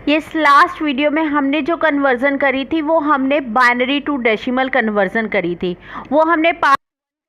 ये इस last video में हमने जो कन्वर्जन करी थी वो हमने बाइनरी टू डेसिमल कन्वर्जन करी थी। वो हमने पार्ट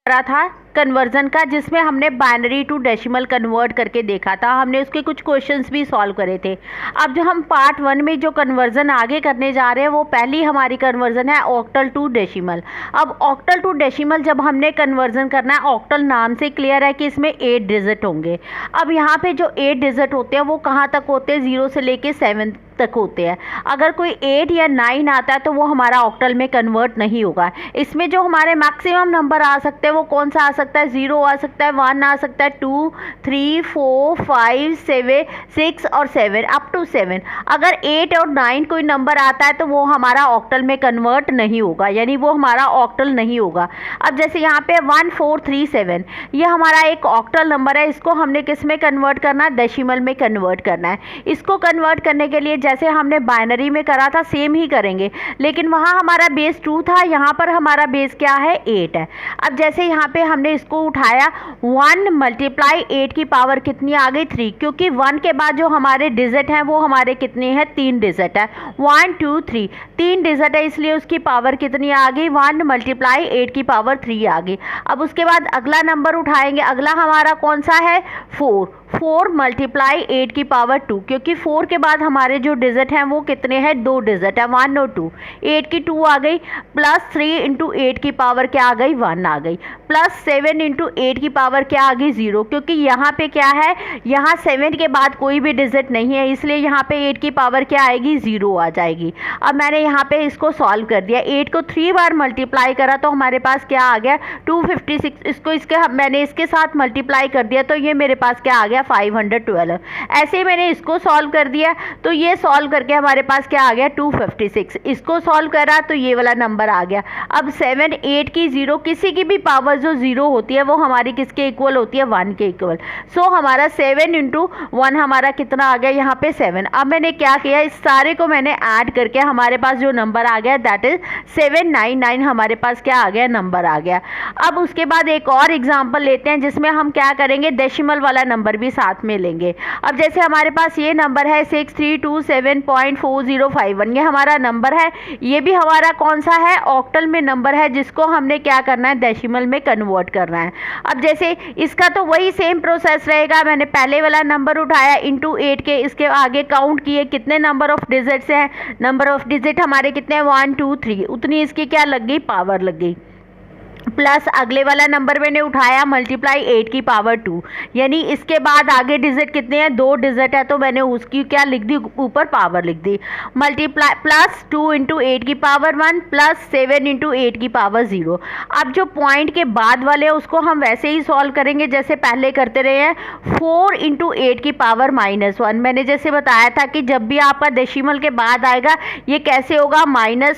करा था कन्वर्जन का, जिसमें हमने बाइनरी टू डेसिमल कन्वर्ट करके देखा था। हमने उसके कुछ क्वेश्चंस भी सॉल्व करे थे। अब जो हम पार्ट 1 में जो कन्वर्जन आगे करने जा रहे हैं वो पहली हमारी कन्वर्जन है ऑक्टल टू डेसिमल। अब ऑक्टल टू डेसिमल जब हमने कन्वर्जन करना है, ऑक्टल नाम से क्लियर है कि इसमें 8 डिजिट होंगे। अब यहाँ पे जो 8 डिजिट होते हैं वो कहाँ तक होते हैं, 0 से लेके 7 तक होते हैं। अगर कोई 8 या 9 आता है तो वो हमारा ऑक्टल में कन्वर्ट नहीं होगा। इसमें जो हमारे मैक्सिमम नंबर आ सकते हैं वो कौन सा आ सकता है, 0 आ सकता है, 1 आ सकता है, 2, 3, 4, 5, 7, 6 और 7 अप टू 7। अगर 8 और 9 कोई नंबर आता है तो वो हमारा ऑक्टल में कन्वर्ट नहीं होगा, यानी वो हमारा ऑक्टल नहीं होगा। अब जैसे यहाँ पे 1437 ये हमारा एक ऑक्टल नंबर है। इसको हमने किस में कन्वर्ट करना है, डेसिमल में कन्वर्ट करना है। इसको कन्वर्ट करने के लिए जैसे हमने बाइनरी में करा था सेम ही करेंगे, लेकिन वहाँ हमारा बेस 2 था, यहाँ पर हमारा बेस क्या है, 8 है। अब जैसे यहाँ पे हमने इसको उठाया, 1 मल्टीप्लाई 8 की पावर कितनी आ गई, 3, क्योंकि 1 के बाद जो हमारे डिजिट हैं वो हमारे कितने हैं, 3 डिजिट है। 1 2 3 3 डिजिट है, इसलिए उसकी पावर कितनी आ गई, 1 मल्टीप्लाई 8 की पावर 3 आ गई। अब उसके बाद अगला नंबर उठाएंगे, अगला हमारा कौन सा है, 4 मल्टीप्लाई 8 की पावर 2, क्योंकि 4 के बाद हमारे जो डिजिट हैं वो कितने हैं, 2 डिजिट है, 1 और 2। 8 की 2 आ गई, प्लस 3 इंटू 8 की पावर क्या आ गई, 1 आ गई, प्लस 7 इंटू 8 की पावर क्या आ गई, 0, क्योंकि यहाँ पे क्या है, यहाँ 7 के बाद कोई भी डिजिट नहीं है, इसलिए यहाँ पे 8 की पावर क्या आएगी, 0 आ जाएगी। अब मैंने यहाँ पे इसको सॉल्व कर दिया, 8 को 3 बार मल्टीप्लाई करा तो हमारे पास क्या आ गया, 256। इसको मैंने इसके साथ मल्टीप्लाई कर दिया तो ये मेरे पास क्या आ गया, 512। ऐसे ही मैंने इसको सॉल्व कर दिया तो ये सॉल्व करके हमारे पास क्या आ गया, 256। इसको सॉल्व करा तो ये वाला नंबर आ गया। अब 7 8 की 0, किसी की भी पावर जो 0 होती है वो हमारी किसके इक्वल होती है, 1 के इक्वल। सो हमारा 7 इंटू 1 हमारा कितना आ गया, यहाँ पे 7। अब मैंने क्या किया, इस सारे को मैंने ऐड करके हमारे पास जो नंबर आ गया दैट इज 799 हमारे पास क्या आ गया, नंबर आ गया। अब उसके बाद एक और एग्जाम्पल लेते हैं जिसमें हम क्या करेंगे, डेसिमल वाला नंबर भी साथ में लेंगे। अब जैसे हमारे पास ये नंबर है 6327.4051, ये हमारा नंबर है। ये भी हमारा कौन सा है, ऑक्टल में नंबर है, जिसको हमने क्या करना है, डेसिमल में कन्वर्ट करना है। अब जैसे इसका तो वही सेम प्रोसेस रहेगा, मैंने पहले वाला नंबर उठाया इंटू 8 के, इसके आगे काउंट किए कितने नंबर ऑफ डिजिट्स हैं, नंबर ऑफ डिजिट हमारे कितने हैं, 1 2 3, उतनी इसकी क्या लग गई, पावर लग गई। प्लस अगले वाला नंबर मैंने उठाया मल्टीप्लाई 8 की पावर 2, यानी इसके बाद आगे डिजिट कितने हैं, 2 डिजिट है, तो मैंने उसकी क्या लिख दी, ऊपर पावर लिख दी। मल्टीप्लाई प्लस 2 इंटू 8 की पावर 1 प्लस 7 इंटू 8 की पावर 0। अब जो पॉइंट के बाद वाले हैं उसको हम वैसे ही सॉल्व करेंगे जैसे पहले करते रहे हैं। 4 इंटू 8 की पावर -1, मैंने जैसे बताया था कि जब भी आपका डेसिमल के बाद आएगा ये कैसे होगा, -1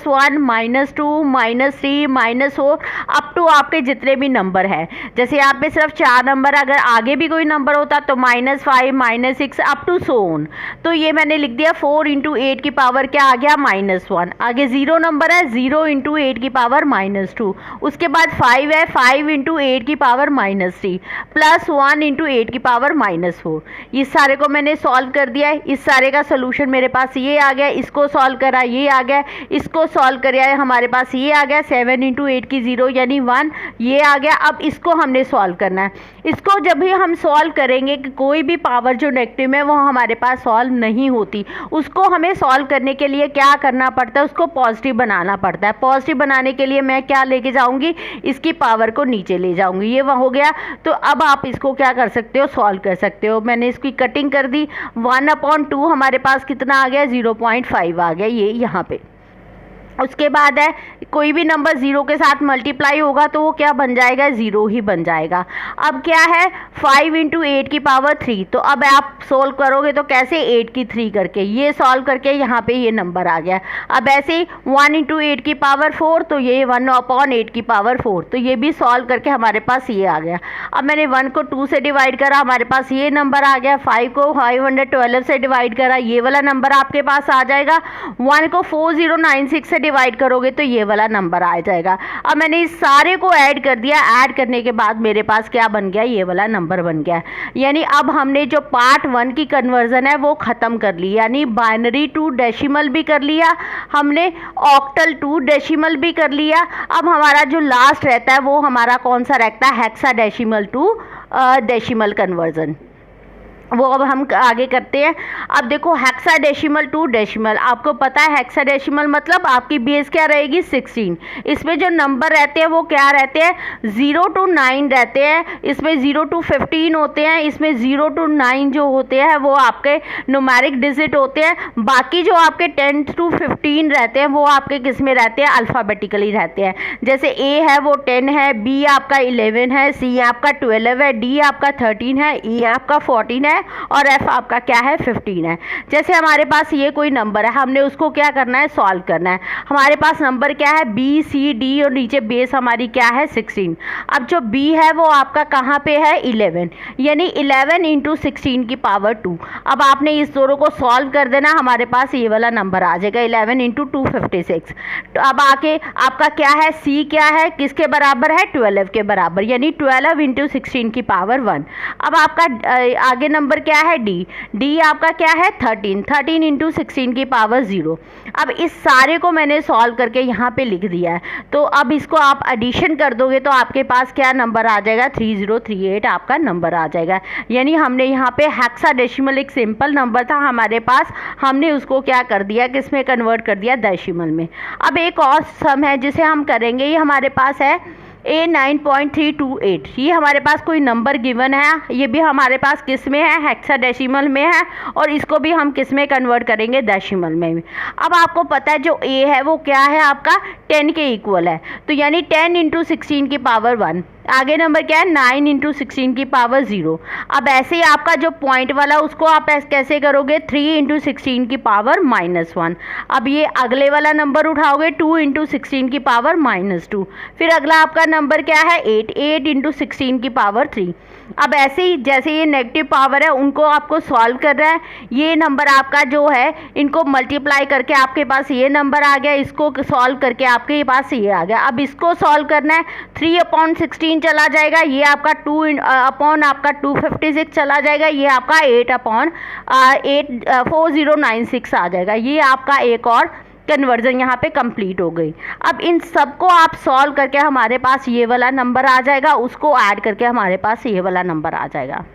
-2 -3 -4 अप टू आपके जितने भी नंबर हैं। जैसे यहाँ पे सिर्फ 4 नंबर, अगर आगे भी कोई नंबर होता तो -5 -6 अप टू सो ऑन। तो ये मैंने लिख दिया 4 इंटू 8 की पावर क्या आ गया, -1। आगे 0 नंबर है, 0 इंटू 8 की पावर -2। उसके बाद 5 है, 5 इंटू 8 की पावर -3 प्लस 1 इंटू 8 की पावर -4। इस सारे को मैंने सॉल्व कर दिया है। इस सारे का सोल्यूशन मेरे पास ये आ गया, इसको सॉल्व करा ये आ गया, इसको सॉल्व करा हमारे पास ये आ गया, 7 इंटू 8 की 0 यानी 1 ये आ गया। अब इसको हमने सॉल्व करना है। इसको जब भी हम सॉल्व करेंगे कि कोई भी पावर जो नेगेटिव है वो हमारे पास सॉल्व नहीं होती, उसको हमें सॉल्व करने के लिए क्या करना पड़ता है, उसको पॉजिटिव बनाना पड़ता है। पॉजिटिव बनाने के लिए मैं क्या लेके जाऊंगी, इसकी पावर को नीचे ले जाऊंगी, ये वह हो गया। तो अब आप इसको क्या कर सकते हो, सॉल्व कर सकते हो। मैंने इसकी कटिंग कर दी, 1/2 हमारे पास कितना आ गया, 0.5 आ गया, ये यहाँ पे। उसके बाद है कोई भी नंबर 0 के साथ मल्टीप्लाई होगा तो वो क्या बन जाएगा, 0 ही बन जाएगा। अब क्या है, 5 इंटू 8 की पावर 3, तो अब आप सोल्व करोगे तो कैसे, 8 की 3 करके, ये सॉल्व करके यहाँ पे ये नंबर आ गया। अब ऐसे ही 1 इंटू 8 की पावर 4, तो ये 1/8 की पावर 4, तो ये भी सॉल्व करके हमारे पास ये आ गया। अब मैंने 1 को 2 से डिवाइड करा, हमारे पास ये नंबर आ गया। 5 को 512 से डिवाइड करा, ये वाला नंबर आपके पास आ जाएगा। 1 को 4096 से डिवाइड करोगे तो ये वाला नंबर आ जाएगा। अब मैंने इस सारे को ऐड कर दिया, ऐड करने के बाद मेरे पास क्या बन गया, ये वाला नंबर बन गया। यानी अब हमने जो पार्ट 1 की कन्वर्जन है वो ख़त्म कर ली, यानी बाइनरी टू डेसिमल भी कर लिया हमने, ऑक्टल टू डेसिमल भी कर लिया। अब हमारा जो लास्ट रहता है वो हमारा कौन सा रहता है, हेक्साडेसिमल टू डेसिमल कन्वर्जन, वो अब हम आगे करते हैं। अब देखो हेक्साडेसिमल टू डेसिमल, आपको पता है हेक्साडेसिमल मतलब आपकी बेस क्या रहेगी 16। इसमें जो नंबर रहते हैं वो क्या रहते हैं, 0 to 9 रहते हैं, इसमें 0 to 15 होते हैं, इसमें 0 to 9 जो होते हैं वो आपके न्यूमेरिक डिजिट होते हैं। बाकी जो आपके 10 to 15 रहते हैं वो आपके किस में रहते हैं, अल्फ़ाबेटिकली रहते हैं। जैसे ए है वो 10 है, बी आपका 11 है, सी आपका 12 है, डी आपका 13 है, ई आपका 14 है और एफ आपका क्या है 15 है। जैसे हमारे पास ये कोई नंबर है, हमने उसको क्या करना है, सॉल्व करना है। हमारे पास नंबर क्या है, बी सी डी और नीचे बेस हमारी क्या है 16। अब जो बी है वो आपका कहाँ पे है 11, यानी 11 इंटू 16 की पावर 2। अब आपने इस दोनों को सॉल्व कर देना, हमारे पास ये वाला नंबर आ जाएगा 11 इंटू 256। तो अब आके आपका क्या है, सी क्या है, किसके बराबर है 12 के बराबर, यानी 12 इंटू 16 की पावर 1। अब आपका आगे नंबर क्या है, डी, डी आपका क्या है 13, 13 इंटू 16 की पावर 0। अब इस सारे को मैंने सॉल्व करके यहाँ पे लिख दिया है, तो अब इसको आप एडिशन कर दोगे तो आपके पास क्या नंबर आ जाएगा, 3038 आपका नंबर आ जाएगा। यानी हमने यहाँ पे हेक्साडेसिमल एक सिंपल नंबर था हमारे पास, हमने उसको क्या कर दिया, किस में कन्वर्ट कर दिया, डेसिमल में। अब एक और सम है जिसे हम करेंगे, ये हमारे पास है A9.328, ये हमारे पास कोई नंबर गिवन है, ये भी हमारे पास किस में है, हेक्साडेसिमल में है, और इसको भी हम किस में कन्वर्ट करेंगे, डेसिमल में। अब आपको पता है जो A है वो क्या है आपका 10 के इक्वल है, तो यानी 10 इंटू 16 की पावर 1। आगे नंबर क्या है 9 इंटू 16 की पावर 0। अब ऐसे ही आपका जो पॉइंट वाला उसको आप कैसे करोगे, 3 इंटू 16 की पावर -1। अब ये अगले वाला नंबर उठाओगे 2 इंटू 16 की पावर -2। फिर अगला आपका नंबर क्या है 8, 8 इंटू 16 की पावर 3। अब ऐसे ही जैसे ये नेगेटिव पावर है उनको आपको सॉल्व कर रहा है, ये नंबर आपका जो है इनको मल्टीप्लाई करके आपके पास ये नंबर आ गया, इसको सॉल्व करके आपके पास ये आ गया। अब इसको सॉल्व करना है, 3/16 चला जाएगा, ये आपका 2 अपॉन आपका 256 चला जाएगा, ये आपका 8/4096 आ जाएगा। ये आपका एक और कन्वर्जन यहाँ पे कंप्लीट हो गई। अब इन सबको आप सॉल्व करके हमारे पास ये वाला नंबर आ जाएगा, उसको ऐड करके हमारे पास ये वाला नंबर आ जाएगा।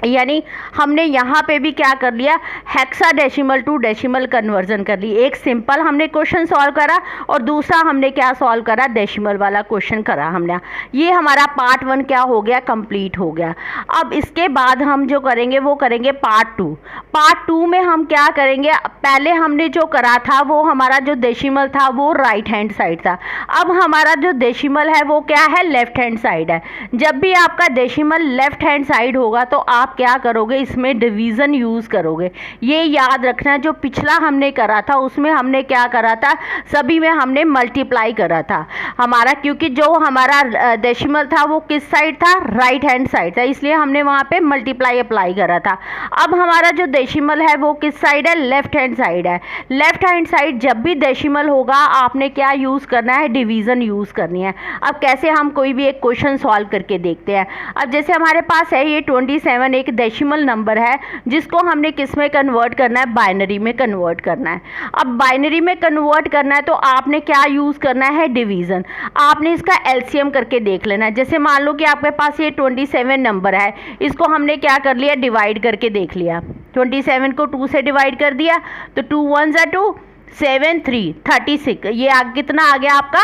यानी हमने यहाँ पे भी क्या कर लिया, हेक्साडेसिमल टू डेसिमल कन्वर्जन कर ली। एक सिंपल हमने क्वेश्चन सॉल्व करा और दूसरा हमने क्या सॉल्व करा, डेसिमल वाला क्वेश्चन करा हमने। ये हमारा पार्ट 1 क्या हो गया, कंप्लीट हो गया। अब इसके बाद हम जो करेंगे वो करेंगे पार्ट 2। पार्ट 2 में हम क्या करेंगे, पहले हमने जो करा था वो हमारा जो डेसिमल था वो राइट हैंड साइड था, अब हमारा जो डेसिमल है वो क्या है, लेफ्ट हैंड साइड है। जब भी आपका डेसिमल लेफ्ट हैंड साइड होगा तो आप क्या करोगे, इसमें डिवीज़न यूज़ करोगे। ये याद रखना, जो पिछला हमने करा था उसमें हमने क्या करा था, सभी में हमने मल्टीप्लाई करा था हमारा, क्योंकि जो हमारा डेसिमल था वो किस साइड था, राइट हैंड साइड था, इसलिए हमने वहाँ पे मल्टीप्लाई अप्लाई करा था। अब हमारा जो डेसिमल है वो किस साइड है, लेफ्ट हैंड साइड है। लेफ्ट हैंड साइड जब भी डेसिमल होगा आपने क्या यूज़ करना है, डिवीज़न यूज़ करनी है। अब कैसे, हम कोई भी एक क्वेश्चन सॉल्व करके देखते हैं। अब जैसे हमारे पास है ये 27 एक डेसिमल नंबर है जिसको हमने किस में कन्वर्ट करना है, बाइनरी में कन्वर्ट करना है। अब बाइनरी में कन्वर्ट करना है तो आपने क्या यूज़ करना है, डिवीज़न। आपने इसका एलसीएम करके देख लेना है। जैसे मान लो कि आपके पास ये 27 नंबर है, इसको हमने क्या कर लिया, डिवाइड करके देख लिया। 27 को 2 से डिवाइड कर दिया तो 2 1 ज़ा 2, 7 3 36, ये कितना आ गया आपका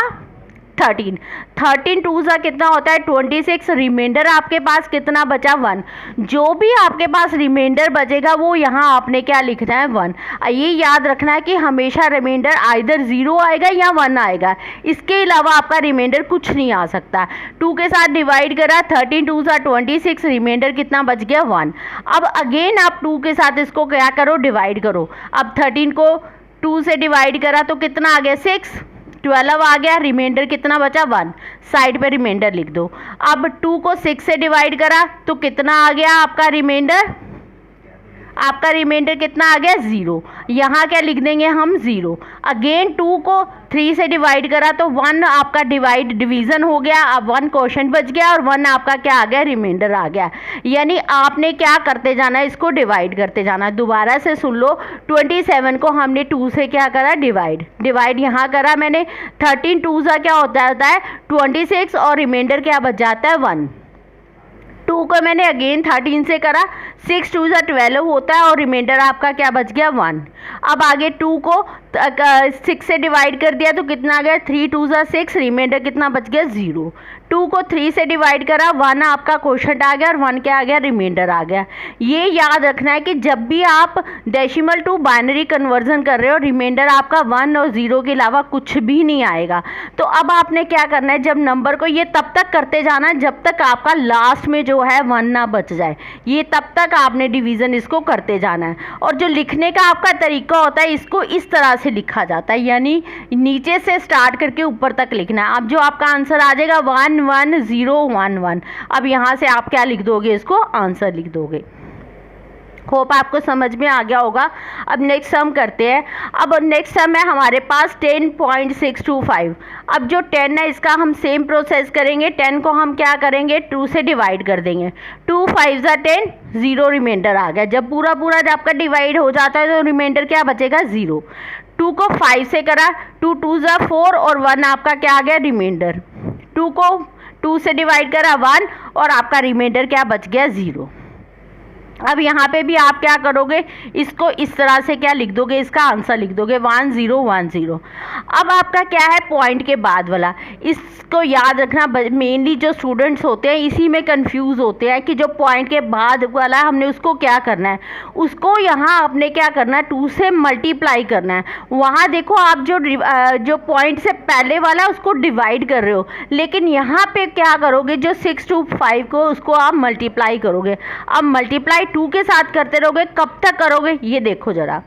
13। 13 2 ज़ा कितना होता है 26, रिमाइंडर आपके पास कितना बचा 1। जो भी आपके पास रिमाइंडर बचेगा वो यहाँ आपने क्या लिखना है 1। ये याद रखना है कि हमेशा रिमाइंडर आइदर 0 आएगा या 1 आएगा, इसके अलावा आपका रिमाइंडर कुछ नहीं आ सकता। 2 के साथ डिवाइड करा, 13 2 ज़ा 26, रिमाइंडर कितना बच गया 1। अब अगेन आप 2 के साथ इसको क्या करो, डिवाइड करो। अब 13 को 2 से डिवाइड करा तो कितना आ गया 6, 12 आ गया, रिमाइंडर कितना बचा 1, साइड पे रिमाइंडर लिख दो। अब 2 को 6 से डिवाइड करा तो कितना आ गया आपका रिमाइंडर, आपका रिमाइंडर कितना आ गया 0। यहाँ क्या लिख देंगे हम 0। अगेन 2 को 3 से डिवाइड करा तो 1 आपका डिवीज़न हो गया, अब 1 क्वोशंट बच गया और 1 आपका क्या आ गया, रिमाइंडर आ गया। यानी आपने क्या करते जाना है, इसको डिवाइड करते जाना है। दोबारा से सुन लो, 27 को हमने 2 से क्या करा, डिवाइड यहाँ करा मैंने। 13 2 सा क्या होता है 26 और रिमाइंडर क्या बच जाता है 1। 2 को मैंने अगेन 13 से करा, 6 2 सा 12 होता है और रिमाइंडर आपका क्या बच गया 1। अब आगे 2 को 6 से डिवाइड कर दिया तो कितना आ गया, 3 2 सा 6, रिमाइंडर कितना बच गया 0। 2 को 3 से डिवाइड करा, 1 आपका क्वोशंट आ गया और 1 क्या आ गया, रिमाइंडर आ गया। ये याद रखना है कि जब भी आप डेसिमल टू बाइनरी कन्वर्जन कर रहे हो, रिमाइंडर आपका 1 और 0 के अलावा कुछ भी नहीं आएगा। तो अब आपने क्या करना है, जब नंबर को ये तब तक करते जाना है जब तक आपका लास्ट में जो है 1 ना बच जाए। ये तब तक आपने डिवीज़न इसको करते जाना है। और जो लिखने का आपका तरीका होता है, इसको इस तरह से लिखा जाता है, यानी नीचे से स्टार्ट करके ऊपर तक लिखना है। अब जो आपका आंसर आ जाएगा 1 1 0 1 1, अब यहाँ से आप क्या लिख दोगे, इसको आंसर लिख दोगे। होप आपको समझ में आ गया होगा। अब नेक्स्ट सम करते हैं। अब नेक्स्ट सम है हमारे पास 10.625। अब जो 10 है इसका हम सेम प्रोसेस करेंगे। 10 को हम क्या करेंगे, 2 से डिवाइड कर देंगे। 2 5 ज़ा 10, 0 रिमाइंडर आ गया। जब पूरा जब आपका डिवाइड हो जाता है तो रिमाइंडर क्या बचेगा 0। 2 को 5 से करा, 2 2 ज़ा 4 और 1 आपका क्या आ गया, रिमाइंडर। 2 को 2 से डिवाइड करा 1 और आपका रिमाइंडर क्या बच गया 0। अब यहाँ पे भी आप क्या करोगे, इसको इस तरह से क्या लिख दोगे, इसका आंसर लिख दोगे 1 0 1 0। अब आपका क्या है, पॉइंट के बाद वाला, इसको याद रखना। मेनली जो स्टूडेंट्स होते हैं इसी में कंफ्यूज होते हैं कि जो पॉइंट के बाद वाला हमने उसको क्या करना है, उसको यहाँ आपने क्या करना है, 2 से मल्टीप्लाई करना है। वहाँ देखो आप जो पॉइंट से पहले वाला है उसको डिवाइड कर रहे हो, लेकिन यहाँ पे क्या करोगे, जो 6 to 5 को उसको आप मल्टीप्लाई करोगे। अब मल्टीप्लाई 2 के साथ करते रहोगे, कब तक करोगे ये देखो ज़रा।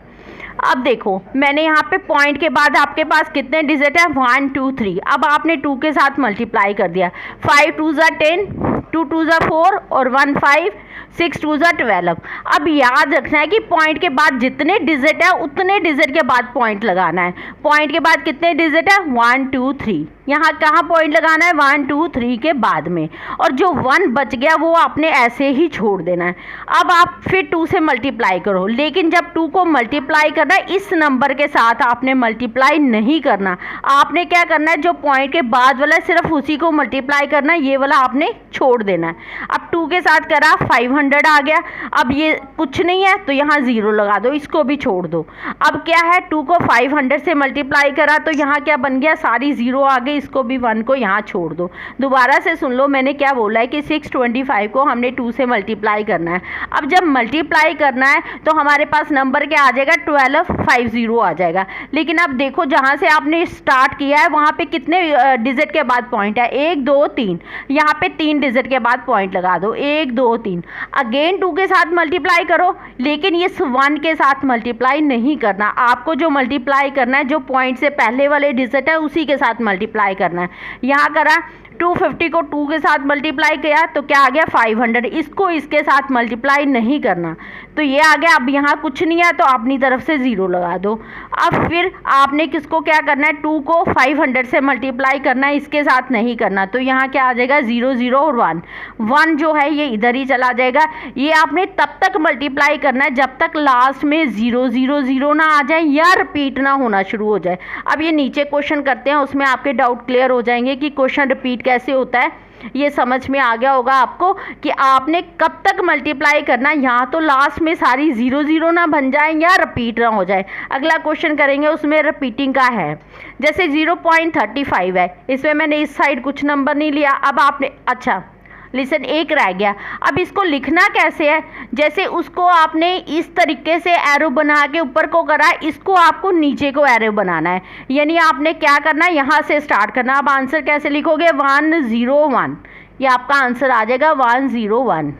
अब देखो मैंने यहाँ पे पॉइंट के बाद आपके पास कितने डिजिट है, 1 2 3। अब आपने 2 के साथ मल्टीप्लाई कर दिया, 5 2 ज़ा 10, 2 2 ज़ा 4 और 1 5, 6 2 ज़ा 12। अब याद रखना है कि पॉइंट के बाद जितने डिजिट है उतने डिजिट के बाद पॉइंट लगाना है। पॉइंट के बाद कितने डिजिट है, 1 2 3। यहाँ कहाँ पॉइंट लगाना है, 1 2 3 के बाद में, और जो 1 बच गया वो आपने ऐसे ही छोड़ देना है। अब आप फिर 2 से मल्टीप्लाई करो, लेकिन जब 2 को मल्टीप्लाई करना है इस नंबर के साथ आपने मल्टीप्लाई नहीं करना। आपने क्या करना है, जो पॉइंट के बाद वाला है सिर्फ उसी को मल्टीप्लाई करना है, ये वाला आपने छोड़ देना है। अब 2 के साथ करा 500 आ गया। अब ये कुछ नहीं है तो यहाँ 0 लगा दो, इसको भी छोड़ दो। अब क्या है, 2 को 500 से मल्टीप्लाई करा तो यहाँ क्या बन गया, सारी 0 आ गई, इसको भी 1 को यहाँ छोड़ दो। दोबारा से सुन लो, मैंने क्या बोला है कि 625 को हमने 2 से मल्टीप्लाई करना है। अब जब मल्टीप्लाई करना है तो हमारे पास नंबर क्या आ जाएगा, 1250 आ जाएगा। लेकिन अब देखो जहाँ से आपने स्टार्ट किया है वहाँ पे कितने डिजिट के बाद पॉइंट है, 1 2 3। यहाँ पे 3 डिजिट के बाद पॉइंट लगा दो, 1 2 3। अगेन 2 के साथ मल्टीप्लाई करो, लेकिन ये 1 के साथ मल्टीप्लाई नहीं करना। आपको जो मल्टीप्लाई करना है, जो पॉइंट से पहले वाले डिजिट है उसी के साथ मल्टीप्लाई करना है। यहाँ करा 250 को 2 के साथ मल्टीप्लाई किया तो क्या आ गया 500, इसको इसके साथ मल्टीप्लाई नहीं करना तो ये आ गया। अब यहाँ कुछ नहीं है तो अपनी तरफ से 0 लगा दो। अब फिर आपने किसको क्या करना है, 2 को 500 से मल्टीप्लाई करना है, इसके साथ नहीं करना, तो यहाँ क्या आ जाएगा 0 0 और 1 1 जो है ये इधर ही चला जाएगा। ये आपने तब तक मल्टीप्लाई करना है जब तक लास्ट में 0 0 0 ना आ जाए या रिपीट ना होना शुरू हो जाए। अब ये नीचे क्वेश्चन करते हैं, उसमें आपके डाउट क्लियर हो जाएंगे कि क्वेश्चन रिपीट कैसे होता है। ये समझ में आ गया होगा आपको कि आपने कब तक मल्टीप्लाई करना, यहाँ तो लास्ट में सारी 0 0 ना बन जाए या रिपीट ना हो जाए। अगला क्वेश्चन करेंगे उसमें रिपीटिंग का है, जैसे 0.35 है, इसमें मैंने इस साइड कुछ नंबर नहीं लिया। अब आपने अच्छा लिसन, एक रह गया। अब इसको लिखना कैसे है, जैसे उसको आपने इस तरीके से एरो बना के ऊपर को करा, इसको आपको नीचे को एरो बनाना है, यानी आपने क्या करना है, यहाँ से स्टार्ट करना। अब आंसर कैसे लिखोगे, 1 0 1, ये आपका आंसर आ जाएगा 1 0 1।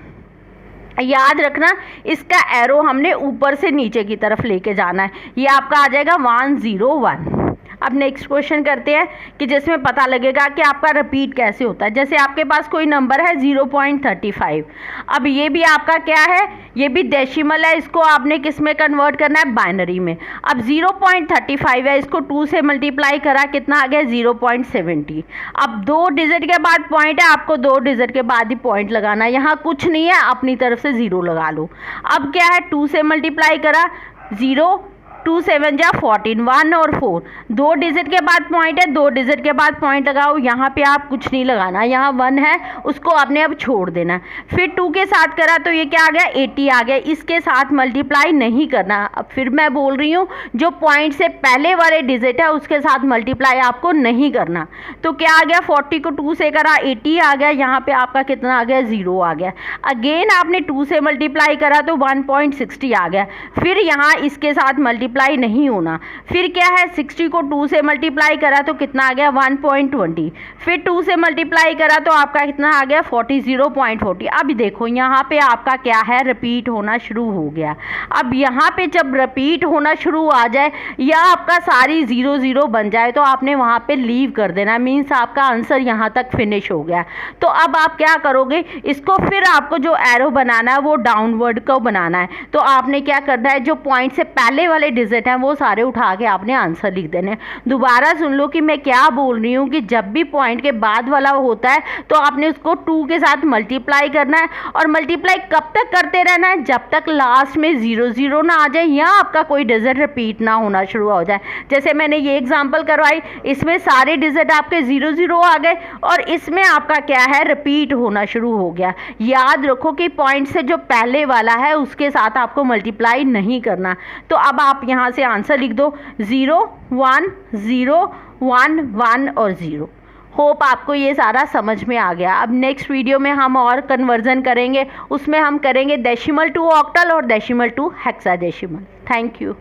याद रखना इसका एरो हमने ऊपर से नीचे की तरफ लेके जाना है, ये आपका आ जाएगा 1 0 1। अब नेक्स्ट क्वेश्चन करते हैं कि जिसमें पता लगेगा कि आपका रिपीट कैसे होता है। जैसे आपके पास कोई नंबर है 0.35, अब ये भी आपका क्या है, ये भी डेसिमल है, इसको आपने किस में कन्वर्ट करना है, बाइनरी में। अब 0.35 है, इसको 2 से मल्टीप्लाई करा, कितना आ गया 0.70। अब 2 डिजिट के बाद पॉइंट है, आपको 2 डिजिट के बाद ही पॉइंट लगाना है, यहाँ कुछ नहीं है, अपनी तरफ से 0 लगा लो। अब क्या है, 2 से मल्टीप्लाई करा 0, 2 7 जा 14, 1 और 4, 2 डिजिट के बाद पॉइंट है, 2 डिजिट के बाद पॉइंट लगाओ, यहाँ पे आप कुछ नहीं लगाना, यहाँ 1 है, उसको आपने अब छोड़ देना। फिर 2 के साथ करा तो ये क्या आ गया 80 आ गया, इसके साथ मल्टीप्लाई नहीं करना। अब फिर मैं बोल रही हूँ जो पॉइंट से पहले वाले डिजिट है उसके साथ मल्टीप्लाई आपको नहीं करना। तो क्या आ गया, 40 को 2 से करा 80 आ गया, यहाँ पे आपका कितना आ गया 0 आ गया। अगेन आपने 2 से मल्टीप्लाई करा तो 1.60 आ गया, फिर यहाँ इसके साथ मल्टीप्लाई नहीं होना। फिर क्या है, 60 को 2 से मल्टीप्लाई करा तो कितना आ गया 1.20, फिर 2 से मल्टीप्लाई करा तो आपका कितना आ गया 40, 0.40। अब देखो यहाँ पे आपका क्या है, रिपीट होना शुरू हो गया। अब यहाँ पे जब रिपीट होना शुरू आ जाए या आपका सारी 0 0 बन जाए तो आपने वहाँ पे लीव कर देना, मीन्स आपका आंसर यहाँ तक फिनिश हो गया। तो अब आप क्या करोगे, इसको फिर आपको जो एरो बनाना है वो डाउनवर्ड को बनाना है। तो आपने क्या करना है, जो पॉइंट से पहले वाले डिजिट हैं वो सारे उठा के आपने आंसर लिख देने। दोबारा सुन लो कि मैं क्या बोल रही हूँ, कि जब भी पॉइंट के बाद वाला होता है तो आपने उसको 2 के साथ मल्टीप्लाई करना है, और मल्टीप्लाई कब तक करते रहना है, जब तक लास्ट में 0 0 ना आ जाए या आपका कोई डिजिट रिपीट ना होना शुरू हो जाए। जैसे मैंने ये एग्जांपल करवाई, इसमें सारे डिजिट आपके 0 0 आ गए और इसमें आपका क्या है, रिपीट होना शुरू हो गया। याद रखो कि पॉइंट से जो पहले वाला है उसके साथ आपको मल्टीप्लाई नहीं करना। तो अब आप यहाँ से आंसर लिख दो 0 1 0 1 1 और 0। होप आपको ये सारा समझ में आ गया। अब नेक्स्ट वीडियो में हम और कन्वर्जन करेंगे, उसमें हम करेंगे डेसिमल टू ऑक्टल और decimal to hexadecimal. Thank you.